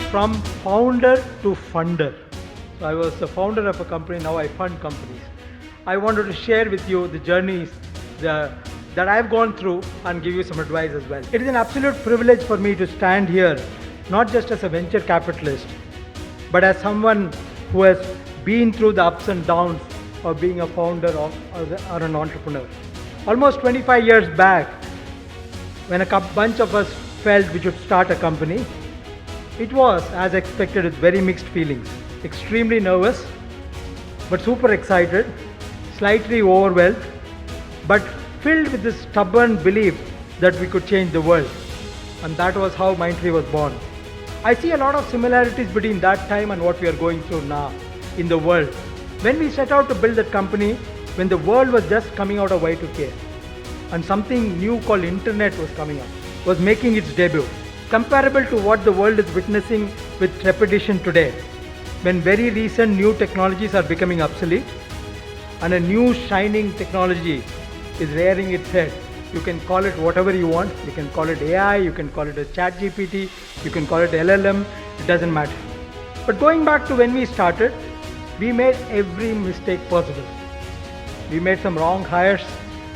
from founder to funder. So I was the founder of a company, now I fund companies. I wanted to share with you the journeys that I've gone through and give you some advice as well. It is an absolute privilege for me to stand here, not just as a venture capitalist, but as someone who has been through the ups and downs of being a founder or an entrepreneur. Almost 25 years back, when a bunch of us felt we should start a company, it was, as expected, with very mixed feelings. Extremely nervous, but super excited, slightly overwhelmed, but filled with this stubborn belief that we could change the world. And that was how Mindtree was born. I see a lot of similarities between that time and what we are going through now in the world. When we set out to build that company, when the world was just coming out of Y2K, and something new called internet was coming up, was making its debut, comparable to what the world is witnessing with trepidation today, when very recent new technologies are becoming obsolete, and a new shining technology is rearing its head. You can call it whatever you want. You can call it AI, you can call it a ChatGPT, you can call it LLM, it doesn't matter. But going back to when we started, we made every mistake possible. We made some wrong hires,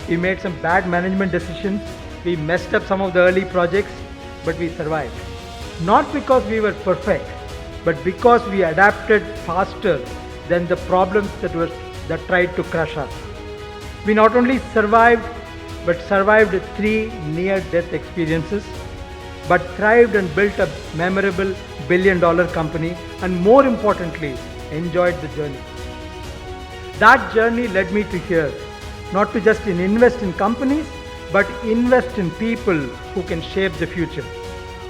we made some bad management decisions, we messed up some of the early projects, but we survived. Not because we were perfect, but because we adapted faster than the problems that tried to crush us. We not only survived, but survived 3 near-death experiences, but thrived and built a memorable billion-dollar company, and more importantly, enjoyed the journey. That journey led me to here, not to just invest in companies, but invest in people who can shape the future.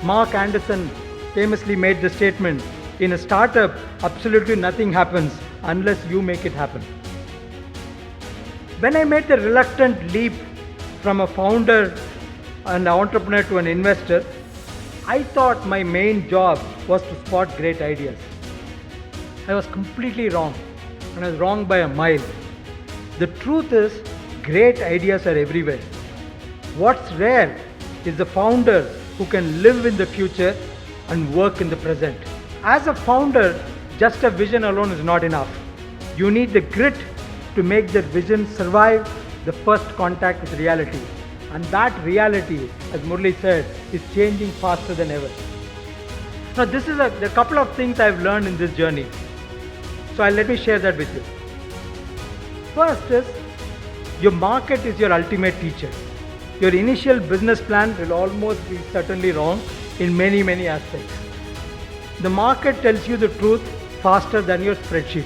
Mark Anderson famously made the statement, in a startup, absolutely nothing happens unless you make it happen. When I made the reluctant leap from a founder and entrepreneur to an investor, I thought my main job was to spot great ideas. I was completely wrong, and I was wrong by a mile. The truth is, great ideas are everywhere. What's rare is the founder who can live in the future and work in the present. As a founder, just a vision alone is not enough. You need the grit to make that vision survive the first contact with reality. And that reality, as Murli said, is changing faster than ever. Now this is a couple of things I've learned in this journey. So let me share that with you. First is, your market is your ultimate teacher. Your initial business plan will almost be certainly wrong in many aspects. The market tells you the truth faster than your spreadsheet.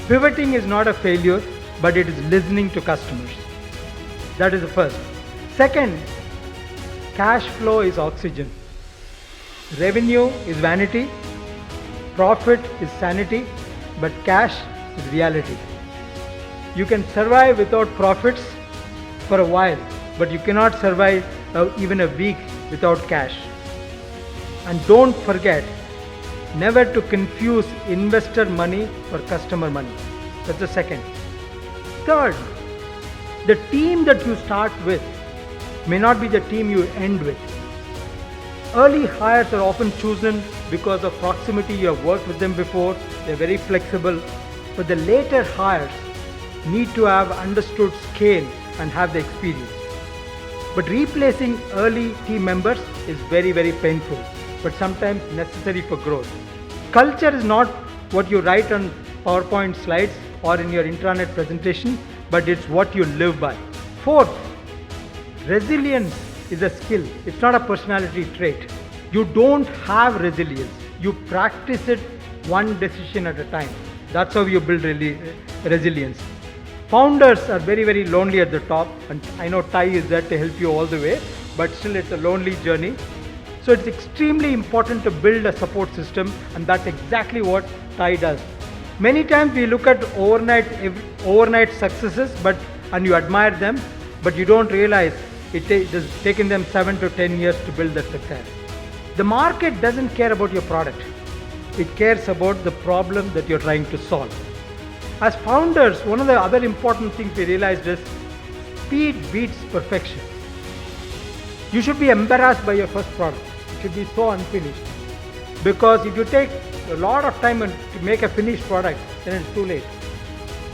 Pivoting is not a failure, but it is listening to customers. That is the first. Second, cash flow is oxygen. Revenue is vanity. Profit is sanity, but cash is reality. You can survive without profits for a while, but you cannot survive even a week without cash. And don't forget, never to confuse investor money for customer money. That's the second. Third, the team that you start with may not be the team you end with. Early hires are often chosen because of proximity. You have worked with them before, they're very flexible. But the later hires need to have understood scale and have the experience. But replacing early team members is very painful, but sometimes necessary for growth. Culture is not what you write on PowerPoint slides or in your intranet presentation, but it's what you live by. Fourth, resilience is a skill. It's not a personality trait. You don't have resilience. You practice it one decision at a time. That's how you build resilience. Founders are very lonely at the top, and I know TiE is there to help you all the way, but still it's a lonely journey. So it's extremely important to build a support system, and that's exactly what TiE does. Many times we look at overnight successes, and you admire them, but you don't realize it has taken them 7 to 10 years to build that success. The market doesn't care about your product. It cares about the problem that you're trying to solve. As founders, one of the other important things we realized is speed beats perfection. You should be embarrassed by your first product. It should be so unfinished. Because if you take a lot of time to make a finished product, then it's too late,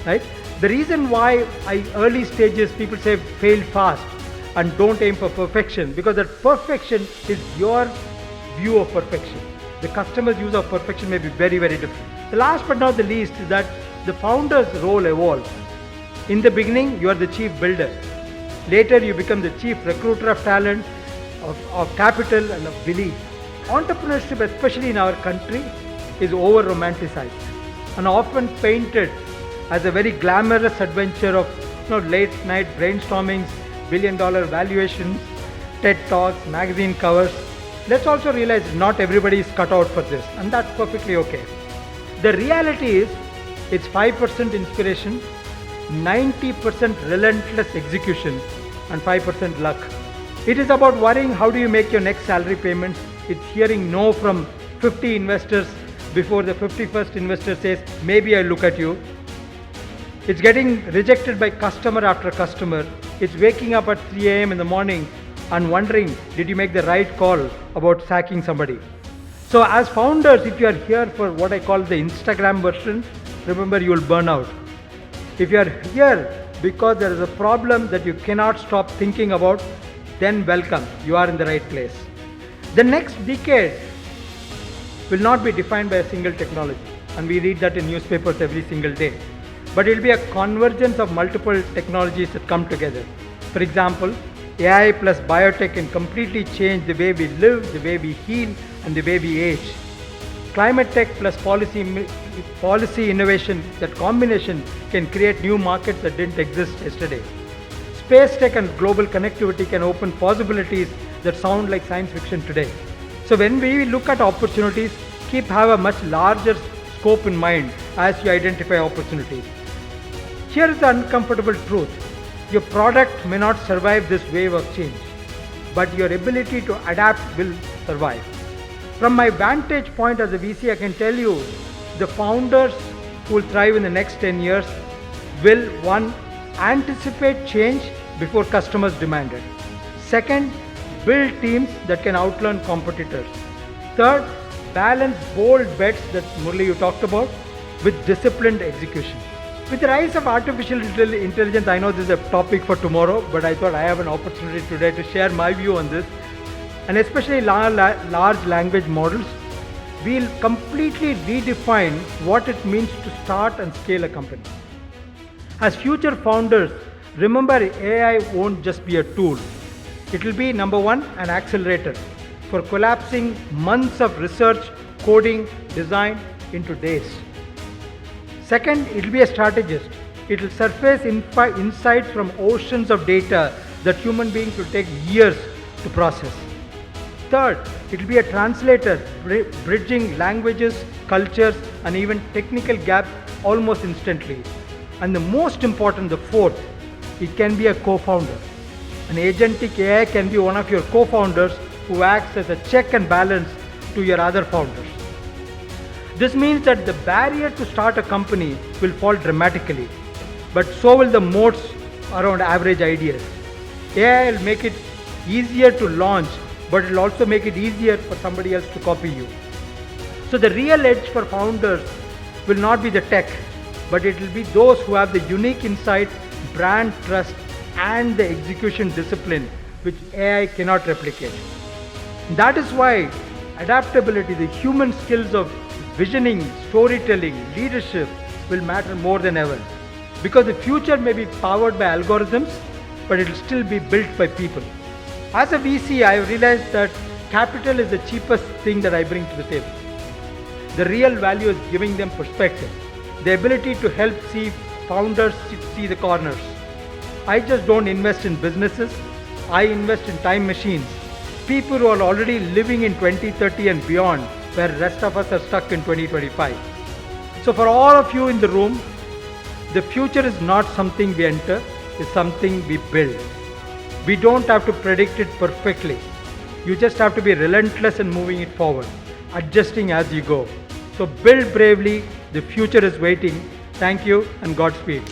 right? The reason why early stages people say fail fast and don't aim for perfection, because that perfection is your view of perfection. The customer's use of perfection may be very, very different. The last but not the least is that the founder's role evolves. In the beginning, you are the chief builder. Later, you become the chief recruiter of talent, of capital and of belief. Entrepreneurship, especially in our country, is over-romanticized and often painted as a very glamorous adventure of late night brainstormings, billion-dollar valuations, TED Talks, magazine covers. Let's also realize not everybody is cut out for this, and that's perfectly okay. The reality is, it's 5% inspiration, 90% relentless execution, and 5% luck. It is about worrying how do you make your next salary payments. It's hearing no from 50 investors before the 51st investor says, maybe I'll look at you. It's getting rejected by customer after customer. It's waking up at 3 a.m. in the morning and wondering, did you make the right call about sacking somebody? So as founders, if you are here for what I call the Instagram version, remember you will burn out. If you are here because there is a problem that you cannot stop thinking about, then welcome, you are in the right place. The next decade will not be defined by a single technology, and we read that in newspapers every single day. But it will be a convergence of multiple technologies that come together. For example, AI plus biotech can completely change the way we live, the way we heal, and the way we age. Climate tech plus policy innovation, that combination can create new markets that didn't exist yesterday. Space tech and global connectivity can open possibilities that sound like science fiction today. So when we look at opportunities, have a much larger scope in mind as you identify opportunities. Here is the uncomfortable truth. Your product may not survive this wave of change, but your ability to adapt will survive. From my vantage point as a VC, I can tell you the founders who will thrive in the next 10 years will, one, anticipate change before customers demand it. Second, build teams that can outlearn competitors. Third, balance bold bets that Murli you talked about with disciplined execution. With the rise of artificial intelligence, I know this is a topic for tomorrow, but I thought I have an opportunity today to share my view on this. And especially large language models, we'll completely redefine what it means to start and scale a company. As future founders, remember AI won't just be a tool. It will be, number one, an accelerator for collapsing months of research, coding, design into days. Second, it will be a strategist. It will surface insights from oceans of data that human beings will take years to process. Third, it will be a translator, bridging languages, cultures, and even technical gaps almost instantly. And the most important, the fourth, it can be a co-founder. An agentic AI can be one of your co-founders who acts as a check and balance to your other founders. This means that the barrier to start a company will fall dramatically, but so will the moats around average ideas. AI will make it easier to launch, but it will also make it easier for somebody else to copy you. So the real edge for founders will not be the tech, but it will be those who have the unique insight, brand trust, and the execution discipline which AI cannot replicate. That is why adaptability, the human skills of visioning, storytelling, leadership will matter more than ever. Because the future may be powered by algorithms, but it will still be built by people. As a VC, I have realized that capital is the cheapest thing that I bring to the table. The real value is giving them perspective, the ability to help see founders see the corners. I just don't invest in businesses, I invest in time machines. People who are already living in 2030 and beyond, where the rest of us are stuck in 2025. So for all of you in the room, the future is not something we enter, it's something we build. We don't have to predict it perfectly. You just have to be relentless in moving it forward, adjusting as you go. So build bravely, the future is waiting. Thank you and Godspeed.